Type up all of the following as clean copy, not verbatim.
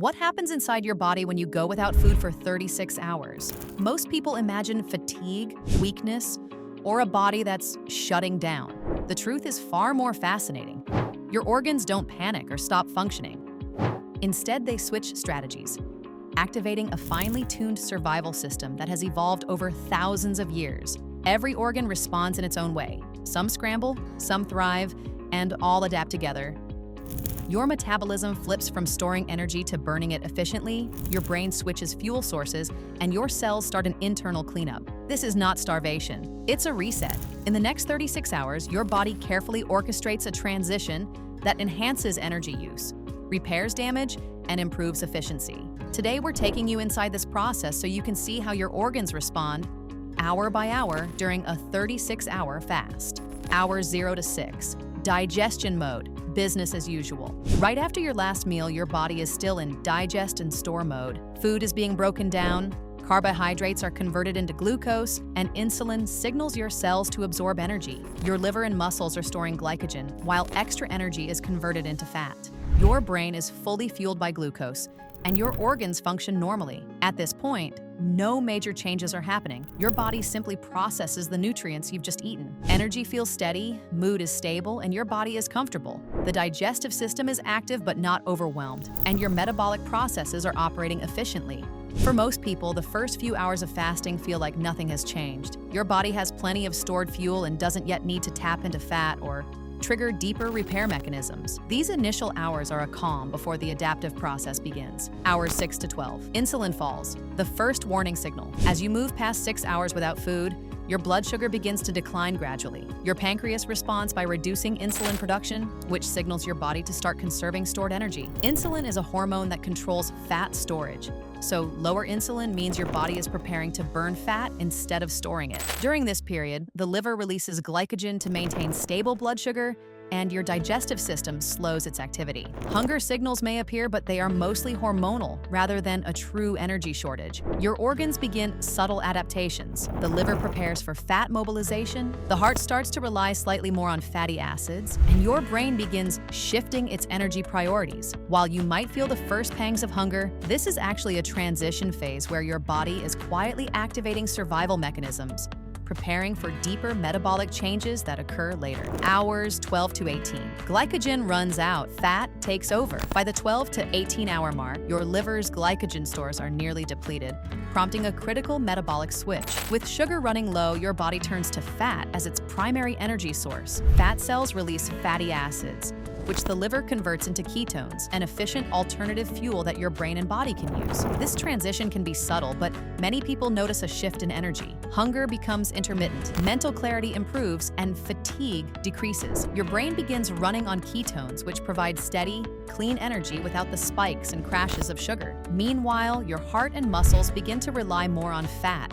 What happens inside your body when you go without food for 36 hours? Most people imagine fatigue, weakness, or a body that's shutting down. The truth is far more fascinating. Your organs don't panic or stop functioning. Instead, they switch strategies, activating a finely tuned survival system that has evolved over thousands of years. Every organ responds in its own way. Some scramble, some thrive, and all adapt together. Your metabolism flips from storing energy to burning it efficiently, your brain switches fuel sources, and your cells start an internal cleanup. This is not starvation, it's a reset. In the next 36 hours, your body carefully orchestrates a transition that enhances energy use, repairs damage, and improves efficiency. Today, we're taking you inside this process so you can see how your organs respond hour by hour during a 36-hour fast. Hours 0 to 6. Digestion mode, business as usual. Right after your last meal, your body is still in digest and store mode. Food is being broken down, carbohydrates are converted into glucose, and insulin signals your cells to absorb energy. Your liver and muscles are storing glycogen, while extra energy is converted into fat. Your brain is fully fueled by glucose, and your organs function normally. At this point, no major changes are happening. Your body simply processes the nutrients you've just eaten. Energy feels steady, mood is stable, and your body is comfortable. The digestive system is active but not overwhelmed, and your metabolic processes are operating efficiently. For most people, the first few hours of fasting feel like nothing has changed. Your body has plenty of stored fuel and doesn't yet need to tap into fat or trigger deeper repair mechanisms. These initial hours are a calm before the adaptive process begins. Hours 6 to 12. Insulin falls, the first warning signal. As you move past 6 hours without food, your blood sugar begins to decline gradually. Your pancreas responds by reducing insulin production, which signals your body to start conserving stored energy. Insulin is a hormone that controls fat storage. So lower insulin means your body is preparing to burn fat instead of storing it. During this period, the liver releases glycogen to maintain stable blood sugar, and your digestive system slows its activity. Hunger signals may appear, but they are mostly hormonal rather than a true energy shortage. Your organs begin subtle adaptations. The liver prepares for fat mobilization, the heart starts to rely slightly more on fatty acids, and your brain begins shifting its energy priorities. While you might feel the first pangs of hunger, this is actually a transition phase where your body is quietly activating survival mechanisms, preparing for deeper metabolic changes that occur later. Hours 12 to 18. Glycogen runs out, fat takes over. By the 12 to 18-hour mark, your liver's glycogen stores are nearly depleted, prompting a critical metabolic switch. With sugar running low, your body turns to fat as its primary energy source. Fat cells release fatty acids, which the liver converts into ketones, an efficient alternative fuel that your brain and body can use. This transition can be subtle, but many people notice a shift in energy. Hunger becomes intermittent, mental clarity improves, and fatigue decreases. Your brain begins running on ketones, which provide steady, clean energy without the spikes and crashes of sugar. Meanwhile, your heart and muscles begin to rely more on fat,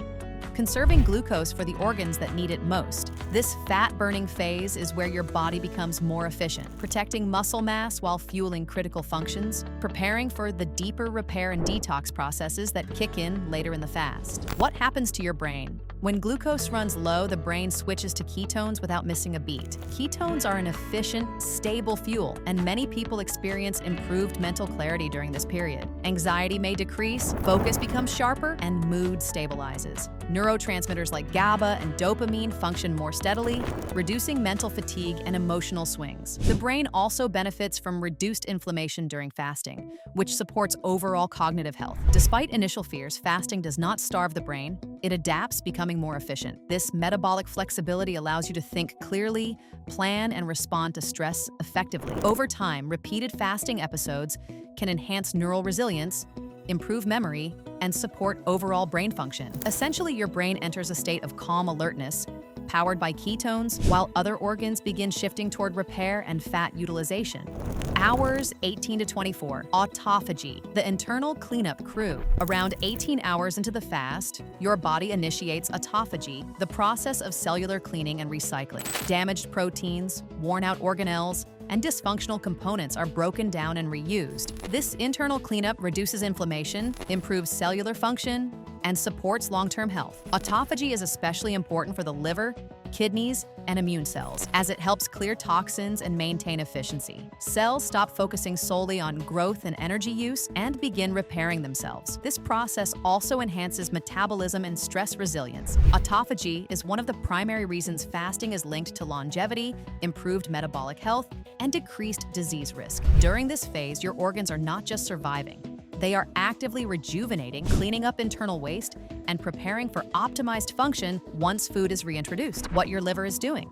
conserving glucose for the organs that need it most. This fat-burning phase is where your body becomes more efficient, protecting muscle mass while fueling critical functions, preparing for the deeper repair and detox processes that kick in later in the fast. What happens to your brain? When glucose runs low, the brain switches to ketones without missing a beat. Ketones are an efficient, stable fuel, and many people experience improved mental clarity during this period. Anxiety may decrease, focus becomes sharper, and mood stabilizes. Neurotransmitters like GABA and dopamine function more steadily, reducing mental fatigue and emotional swings. The brain also benefits from reduced inflammation during fasting, which supports overall cognitive health. Despite initial fears, fasting does not starve the brain. It adapts, becoming more efficient. This metabolic flexibility allows you to think clearly, plan, and respond to stress effectively. Over time, repeated fasting episodes can enhance neural resilience, improve memory, and support overall brain function. Essentially, your brain enters a state of calm alertness, powered by ketones, while other organs begin shifting toward repair and fat utilization. Hours 18 to 24. Autophagy, the internal cleanup crew. Around 18 hours into the fast, your body initiates autophagy, the process of cellular cleaning and recycling. Damaged proteins, worn-out organelles, and dysfunctional components are broken down and reused. This internal cleanup reduces inflammation, improves cellular function, and supports long-term health. Autophagy is especially important for the liver kidneys, and immune cells, as it helps clear toxins and maintain efficiency. Cells stop focusing solely on growth and energy use and begin repairing themselves. This process also enhances metabolism and stress resilience. Autophagy is one of the primary reasons fasting is linked to longevity, improved metabolic health, and decreased disease risk. During this phase, your organs are not just surviving. They are actively rejuvenating, cleaning up internal waste, and preparing for optimized function once food is reintroduced. What your liver is doing.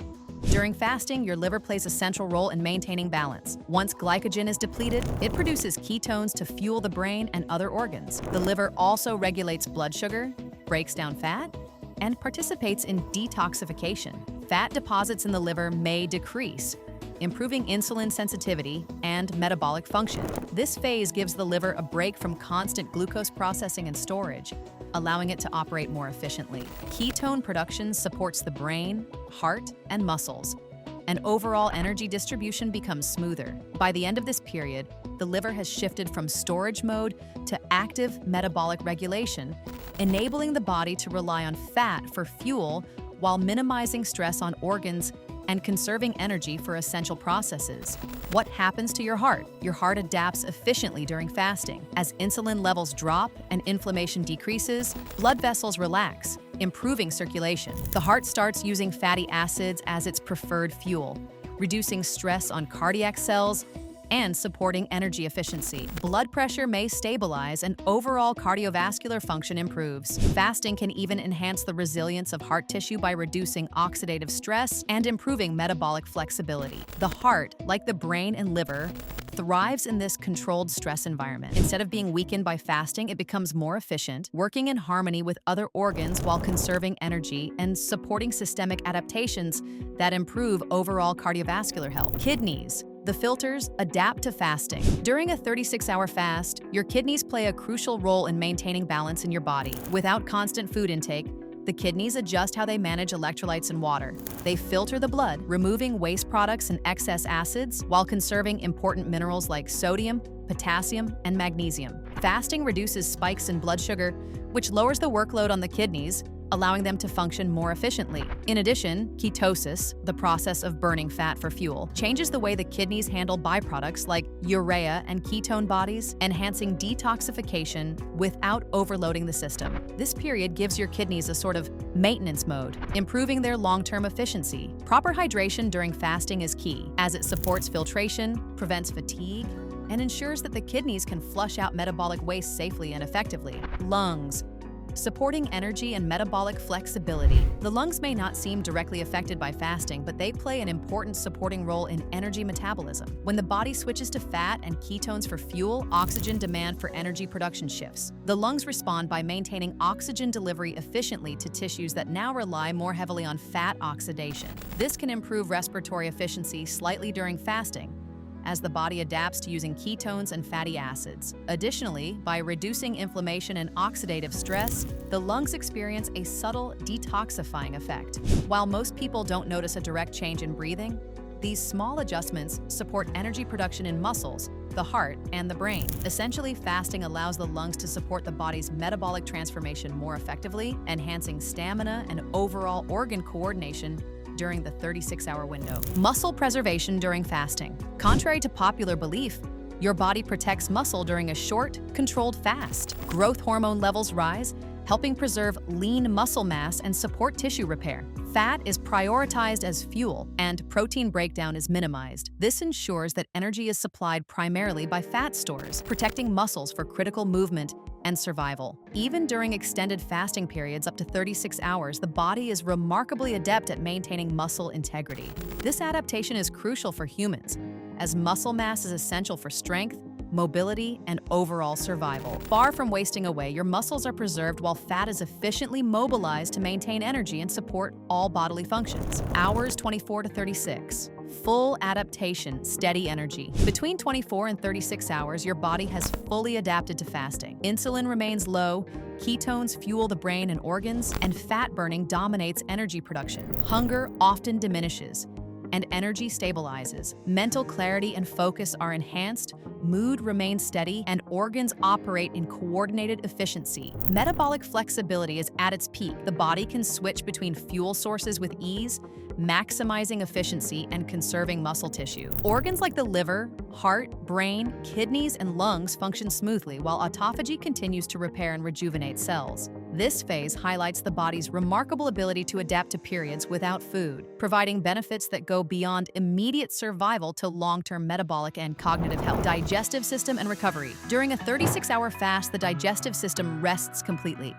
During fasting, your liver plays a central role in maintaining balance. Once glycogen is depleted, it produces ketones to fuel the brain and other organs. The liver also regulates blood sugar, breaks down fat, and participates in detoxification. Fat deposits in the liver may decrease, improving insulin sensitivity and metabolic function. This phase gives the liver a break from constant glucose processing and storage, allowing it to operate more efficiently. Ketone production supports the brain, heart, and muscles, and overall energy distribution becomes smoother. By the end of this period, the liver has shifted from storage mode to active metabolic regulation, enabling the body to rely on fat for fuel while minimizing stress on organs and conserving energy for essential processes. What happens to your heart? Your heart adapts efficiently during fasting. As insulin levels drop and inflammation decreases, blood vessels relax, improving circulation. The heart starts using fatty acids as its preferred fuel, reducing stress on cardiac cells and supporting energy efficiency. Blood pressure may stabilize and overall cardiovascular function improves. Fasting can even enhance the resilience of heart tissue by reducing oxidative stress and improving metabolic flexibility. The heart, like the brain and liver, thrives in this controlled stress environment. Instead of being weakened by fasting, it becomes more efficient, working in harmony with other organs while conserving energy and supporting systemic adaptations that improve overall cardiovascular health. Kidneys. The filters adapt to fasting. During a 36-hour fast, your kidneys play a crucial role in maintaining balance in your body. Without constant food intake, the kidneys adjust how they manage electrolytes and water. They filter the blood, removing waste products and excess acids while conserving important minerals like sodium, potassium, and magnesium. Fasting reduces spikes in blood sugar, which lowers the workload on the kidneys, allowing them to function more efficiently. In addition, ketosis, the process of burning fat for fuel, changes the way the kidneys handle byproducts like urea and ketone bodies, enhancing detoxification without overloading the system. This period gives your kidneys a sort of maintenance mode, improving their long-term efficiency. Proper hydration during fasting is key, as it supports filtration, prevents fatigue, and ensures that the kidneys can flush out metabolic waste safely and effectively. Lungs. Supporting energy and metabolic flexibility. The lungs may not seem directly affected by fasting, but they play an important supporting role in energy metabolism. When the body switches to fat and ketones for fuel, oxygen demand for energy production shifts. The lungs respond by maintaining oxygen delivery efficiently to tissues that now rely more heavily on fat oxidation. This can improve respiratory efficiency slightly during fasting, as the body adapts to using ketones and fatty acids. Additionally, by reducing inflammation and oxidative stress, the lungs experience a subtle detoxifying effect. While most people don't notice a direct change in breathing, these small adjustments support energy production in muscles, the heart, and the brain. Essentially, fasting allows the lungs to support the body's metabolic transformation more effectively, enhancing stamina and overall organ coordination during the 36-hour window. Muscle preservation during fasting. Contrary to popular belief, your body protects muscle during a short, controlled fast. Growth hormone levels rise, helping preserve lean muscle mass and support tissue repair. Fat is prioritized as fuel, and protein breakdown is minimized. This ensures that energy is supplied primarily by fat stores, protecting muscles for critical movement and survival. Even during extended fasting periods up to 36 hours, the body is remarkably adept at maintaining muscle integrity. This adaptation is crucial for humans, as muscle mass is essential for strength, mobility, and overall survival. Far from wasting away, your muscles are preserved while fat is efficiently mobilized to maintain energy and support all bodily functions. Hours 24 to 36. Full adaptation, steady energy. Between 24 and 36 hours, your body has fully adapted to fasting. Insulin remains low, ketones fuel the brain and organs, and fat burning dominates energy production. Hunger often diminishes, and energy stabilizes. Mental clarity and focus are enhanced, mood remains steady, and organs operate in coordinated efficiency. Metabolic flexibility is at its peak. The body can switch between fuel sources with ease, maximizing efficiency and conserving muscle tissue. Organs like the liver, heart, brain, kidneys, and lungs function smoothly, while autophagy continues to repair and rejuvenate cells. This phase highlights the body's remarkable ability to adapt to periods without food, providing benefits that go beyond immediate survival to long-term metabolic and cognitive health. Digestive system and recovery. During a 36-hour fast, the digestive system rests completely.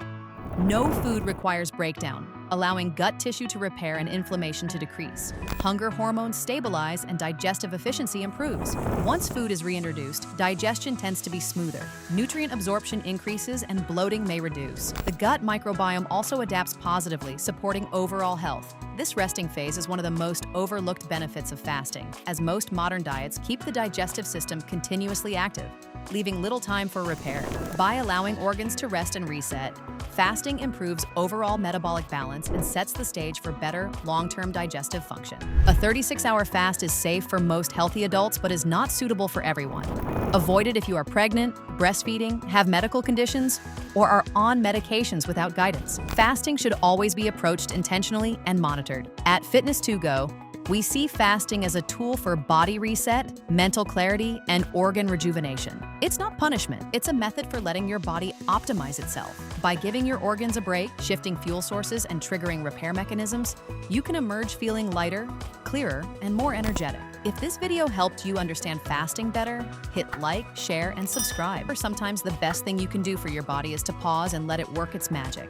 No food requires breakdown, allowing gut tissue to repair and inflammation to decrease. Hunger hormones stabilize and digestive efficiency improves. Once food is reintroduced, digestion tends to be smoother. Nutrient absorption increases and bloating may reduce. The gut microbiome also adapts positively, supporting overall health. This resting phase is one of the most overlooked benefits of fasting, as most modern diets keep the digestive system continuously active, leaving little time for repair. By allowing organs to rest and reset, fasting improves overall metabolic balance and sets the stage for better long-term digestive function. A 36-hour fast is safe for most healthy adults but is not suitable for everyone. Avoid it if you are pregnant, breastfeeding, have medical conditions, or are on medications without guidance. Fasting should always be approached intentionally and monitored. At Fitness2Go, we see fasting as a tool for body reset, mental clarity, and organ rejuvenation. It's not punishment, it's a method for letting your body optimize itself. By giving your organs a break, shifting fuel sources, and triggering repair mechanisms, you can emerge feeling lighter, clearer, and more energetic. If this video helped you understand fasting better, hit like, share, and subscribe. Or sometimes the best thing you can do for your body is to pause and let it work its magic.